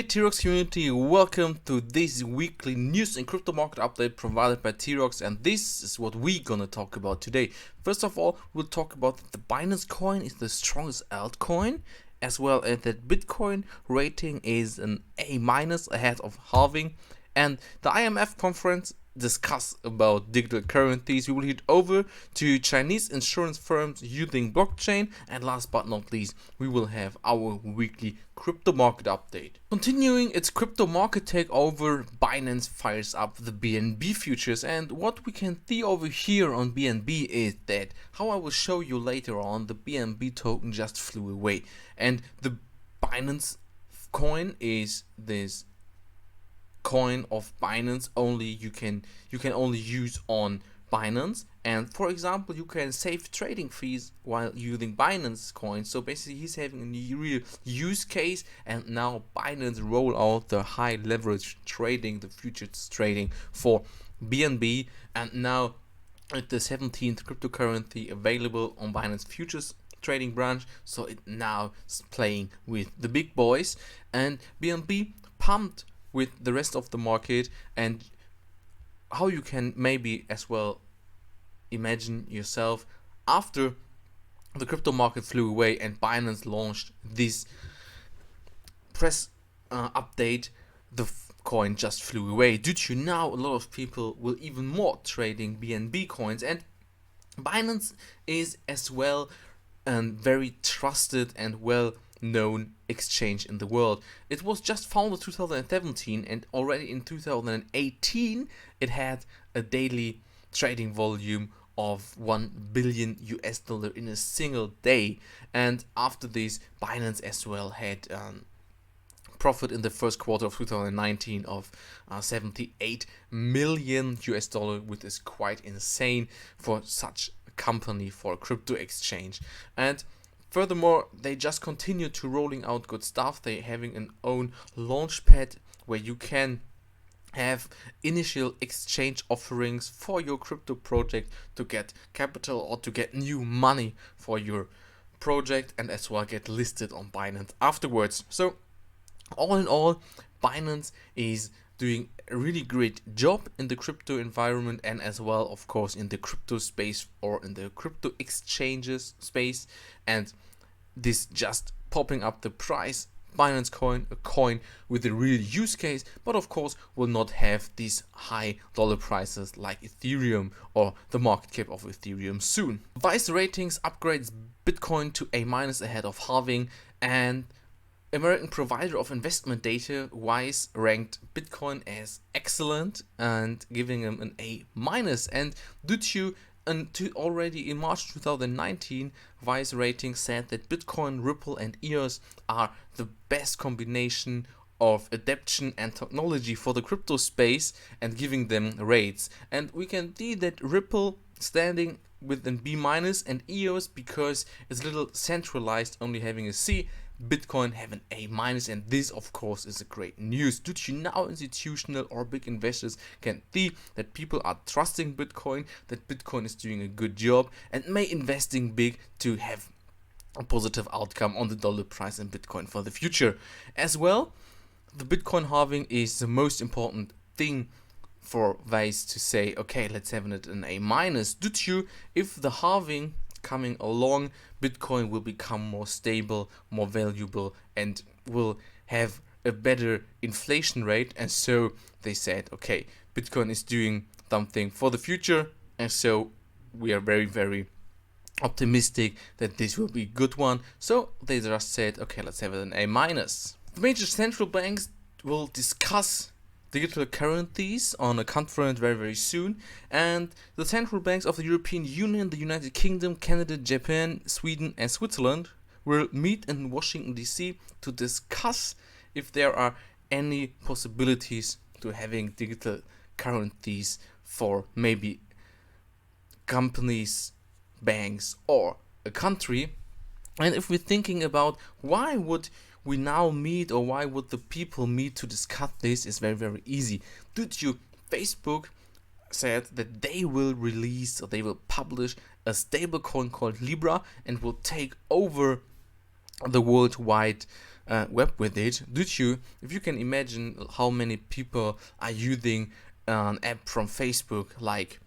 Dear Teroxx community, welcome to this weekly news and crypto market update provided by Teroxx, and this is what we're gonna talk about today. First of all, we'll talk about the Binance coin is the strongest altcoin, as well as that Bitcoin rating is an A- ahead of halving, and the IMF conference discuss about digital currencies. We will head over to Chinese insurance firms using blockchain, and last but not least, we will have our weekly crypto market update. Continuing its crypto market takeover, Binance fires up the BNB futures, and what we can see over here on BNB is that, how I will show you later on, the BNB token just flew away, and the Binance coin is this coin of Binance only. You can only use on Binance, and for example you can save trading fees while using Binance coin. So basically he's having a real use case, and now Binance roll out the high leverage trading, the futures trading for BNB, and now it's the 17th cryptocurrency available on Binance futures trading branch, so it now is playing with the big boys, and BNB pumped with the rest of the market. And how you can maybe as well imagine yourself, after the crypto market flew away and Binance launched this press update, the coin just flew away. Due to now a lot of people will even more trading BNB coins, and Binance is as well a very trusted and well known exchange in the world. It was just founded 2017, and already in 2018 it had a daily trading volume of $1 billion in a single day. And after this, Binance as well had profit in the first quarter of 2019 of $78 million, which is quite insane for such a company, for a crypto exchange. And furthermore, they just continue to rolling out good stuff. They're having an own launchpad where you can have initial exchange offerings for your crypto project to get capital or to get new money for your project, and as well get listed on Binance afterwards. So all in all, Binance is doing a really great job in the crypto environment, and as well of course in the crypto space or in the crypto exchanges space, and this just popping up the price. Binance coin, a coin with a real use case, but of course will not have these high dollar prices like Ethereum or the market cap of Ethereum soon. Vice Ratings upgrades Bitcoin to A- ahead of halving, and American provider of investment data Wise ranked Bitcoin as excellent and giving him an A-. And due to already in March 2019, Vice Ratings said that Bitcoin, Ripple and EOS are the best combination of adaptation and technology for the crypto space, and giving them rates. And we can see that Ripple standing with an B-, and EOS, because it's a little centralized, only having a C, Bitcoin have an A-, and this of course is a great news. Due to now institutional or big investors can see that people are trusting Bitcoin, that Bitcoin is doing a good job, and may investing big to have a positive outcome on the dollar price in Bitcoin for the future. As well, the Bitcoin halving is the most important thing for Vice to say, okay, let's have it an A-. Due to, if the halving coming along, Bitcoin will become more stable, more valuable, and will have a better inflation rate. And so they said, okay, Bitcoin is doing something for the future, and so we are very, very optimistic that this will be a good one. So they just said, okay, let's have it an A-. The major central banks will discuss digital currencies on a conference very, very soon, and the central banks of the European Union, the United Kingdom, Canada, Japan, Sweden and Switzerland will meet in Washington DC to discuss if there are any possibilities to having digital currencies for maybe companies, banks or a country. And if we're thinking about why would we now meet, or why would the people meet to discuss this, is very, very easy. Due to Facebook said that they will release, or they will publish a stablecoin called Libra, and will take over the worldwide web with it. If you can imagine how many people are using an app from Facebook, like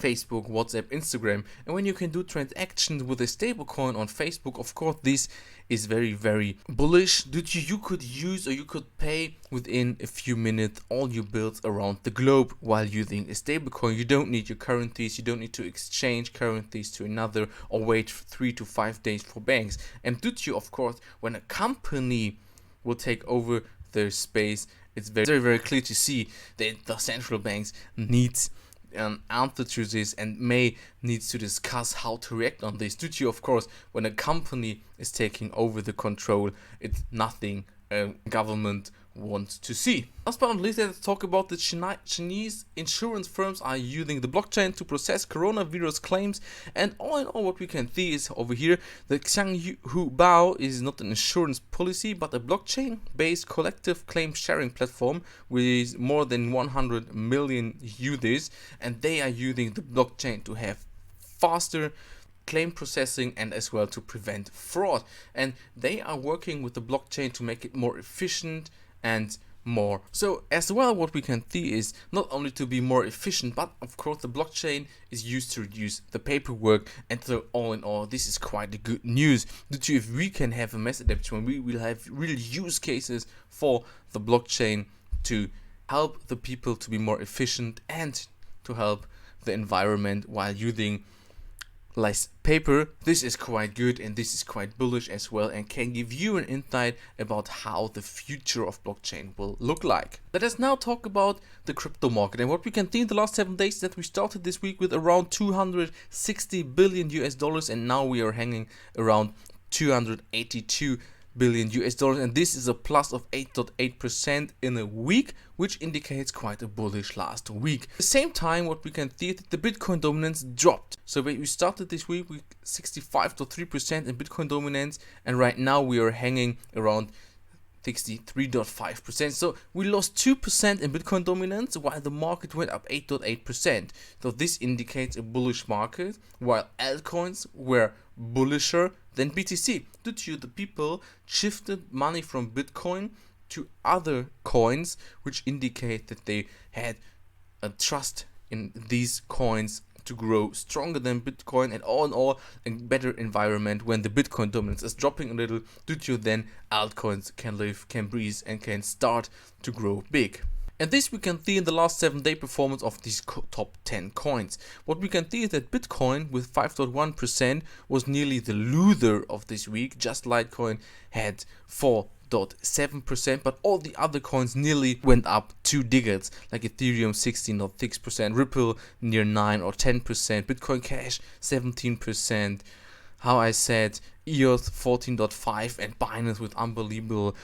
Facebook, WhatsApp, Instagram, and when you can do transactions with a stablecoin on Facebook, of course this is very, very bullish. You could use, or you could pay within a few minutes all your bills around the globe while using a stablecoin. You don't need your currencies, you don't need to exchange currencies to another or wait 3 to 5 days for banks. And of course, when a company will take over their space, it's very, very clear to see that the central banks needs an answer to this and may needs to discuss how to react on this. Of course, when a company is taking over the control, it's nothing a government wants to see. Last but not least, let's talk about the Chinese insurance firms are using the blockchain to process coronavirus claims. And all in all, what we can see is over here, the Xianghu Bao is not an insurance policy, but a blockchain-based collective claim sharing platform with more than 100 million users. And they are using the blockchain to have faster claim processing and as well to prevent fraud. And they are working with the blockchain to make it more efficient and more. So as well, what we can see is not only to be more efficient, but of course the blockchain is used to reduce the paperwork. And so all in all, this is quite a good news. If we can have a mass adoption, when we will have real use cases for the blockchain to help the people to be more efficient and to help the environment while using less paper. This is quite good, and this is quite bullish as well, and can give you an insight about how the future of blockchain will look like. Let us now talk about the crypto market. And what we can see in the last 7 days, that we started this week with around 260 billion US dollars, and now we are hanging around 282 billion US dollars, and this is a plus of 8.8% in a week, which indicates quite a bullish last week. At the same time, what we can see is that the Bitcoin dominance dropped. So we started this week with 65.3% in Bitcoin dominance, and right now we are hanging around 63.5%. So we lost 2% in Bitcoin dominance while the market went up 8.8%. So this indicates a bullish market, while altcoins were bullisher than BTC. Due to the people shifted money from Bitcoin to other coins, which indicate that they had a trust in these coins to grow stronger than Bitcoin, and all in all a better environment when the Bitcoin dominance is dropping a little. Then altcoins can live, can breathe, and can start to grow big. And this we can see in the last 7-day performance of these top 10 coins. What we can see is that Bitcoin with 5.1% was nearly the loser of this week. Just Litecoin had 4.7%, but all the other coins nearly went up 2 digits, like Ethereum 16.6%, Ripple near 9 or 10%, Bitcoin Cash 17%, how I said EOS 14.5%, and Binance with unbelievable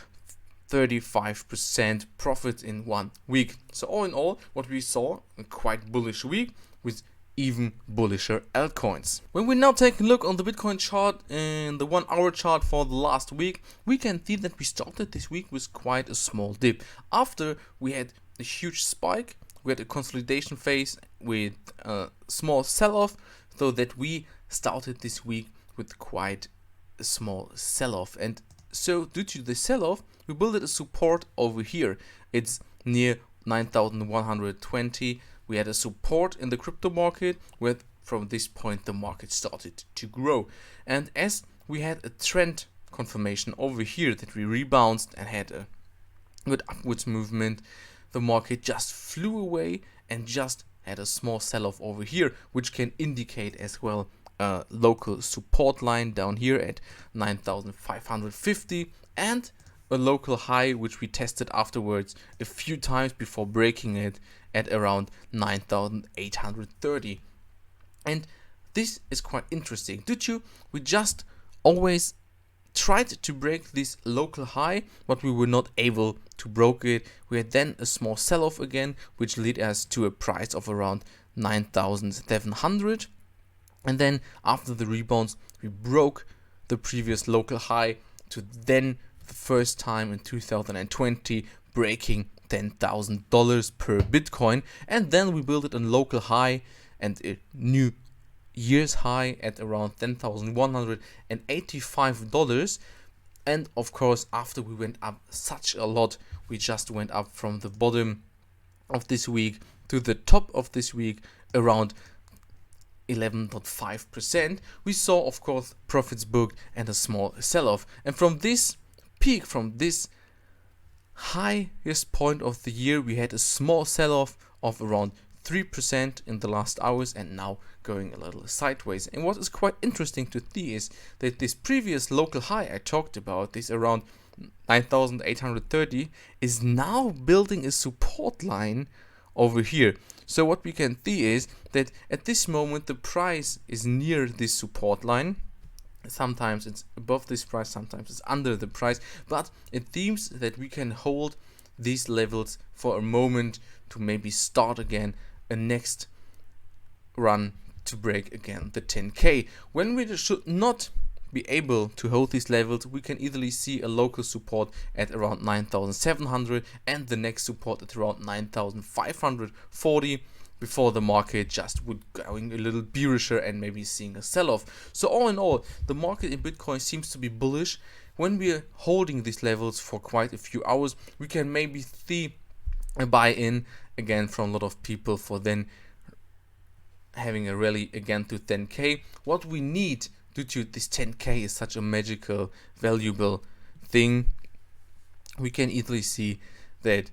35% profit in 1 week. So all in all, what we saw, a quite bullish week with even bullisher altcoins. When we now take a look on the Bitcoin chart and the 1 hour chart for the last week, we can see that we started this week with quite a small dip. After we had a huge spike, we had a consolidation phase with a small sell-off, so that we started this week with quite a small sell-off. And so due to the sell-off, we built a support over here. It's near 9,120. We had a support in the crypto market, where from this point the market started to grow. And as we had a trend confirmation over here that we rebounded and had a good upwards movement, the market just flew away and just had a small sell-off over here, which can indicate as well a local support line down here at 9,550 and a local high which we tested afterwards a few times before breaking it at around 9,830. And this is quite interesting. We just always tried to break this local high, but we were not able to break it. We had then a small sell-off again, which led us to a price of around 9,700. And then after the rebounds, we broke the previous local high to then the first time in 2020 breaking $10,000 per Bitcoin, and then we built it a local high and a new year's high at around $10,185, And of course, after we went up such a lot, we just went up from the bottom of this week to the top of this week around 11.5%. We saw, of course, profits booked and a small sell-off. And from this peak, from this highest point of the year, we had a small sell-off of around 3% in the last hours, and now going a little sideways. And what is quite interesting to see is that this previous local high I talked about, this around 9,830, is now building a support line over here. So what we can see is that at this moment the price is near this support line. Sometimes it's above this price, sometimes it's under the price, but it seems that we can hold these levels for a moment to maybe start again a next run to break again the 10k. When we should not be able to hold these levels, we can easily see a local support at around 9,700 and the next support at around 9,540 before the market just would going a little bearisher and maybe seeing a sell-off. So all in all, the market in Bitcoin seems to be bullish. When we are holding these levels for quite a few hours, we can maybe see a buy-in again from a lot of people for then having a rally again to 10k. What we need due to this 10k is such a magical, valuable thing, we can easily see that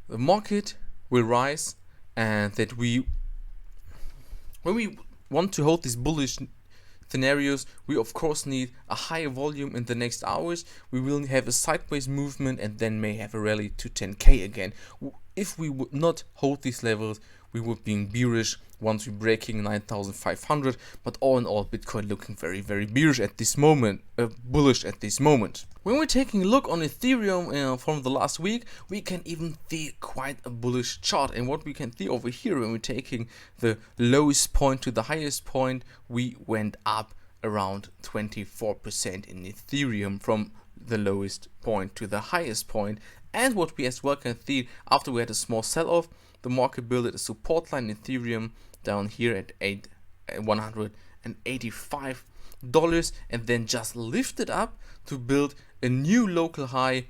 the market will rise, and that when we want to hold these bullish scenarios, we of course need a higher volume in the next hours. We will have a sideways movement and then may have a rally to 10k again. If we would not hold these levels, we would be bearish once we're breaking 9,500. But all in all, Bitcoin looking very, very bearish at this moment, bullish at this moment. When we're taking a look on Ethereum from the last week, we can even see quite a bullish chart. And what we can see over here, when we're taking the lowest point to the highest point, we went up around 24% in Ethereum from the lowest point to the highest point. And what we as well can see, after we had a small sell-off, the market built a support line in Ethereum down here at $185, and then just lifted up to build a new local high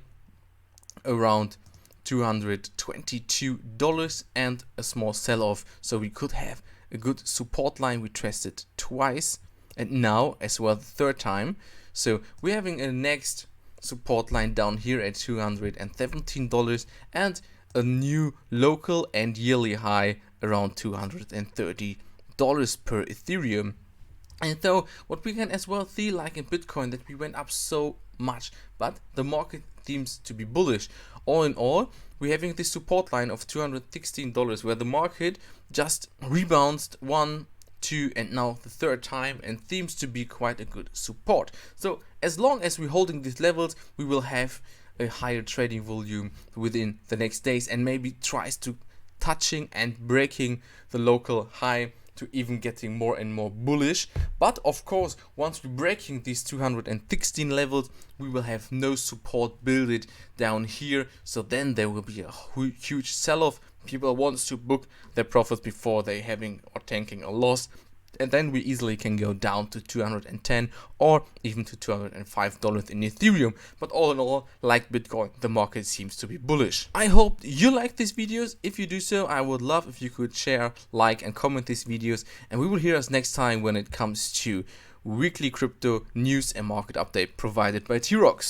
around $222 and a small sell-off. So we could have a good support line. We tested twice and now as well the third time. So we're having a next support line down here at $217 and a new local and yearly high around $230 per Ethereum. And so what we can as well see, like in Bitcoin, that we went up so much, but the market seems to be bullish. All in all, we're having this support line of $216 where the market just rebounds 1, 2 and now the third time, and seems to be quite a good support. So as long as we're holding these levels, we will have a higher trading volume within the next days, and maybe tries to touching and breaking the local high to even getting more and more bullish. But of course, once we're breaking these 216 levels, we will have no support built down here. So then there will be a huge sell-off. People want to book their profits before they having or tanking a loss. And then we easily can go down to 210 or even to $205 in Ethereum. But all in all, like Bitcoin, the market seems to be bullish. I hope you like these videos. If you do so, I would love if you could share, like and comment these videos. And we will hear us next time when it comes to weekly crypto news and market update provided by Teroxx.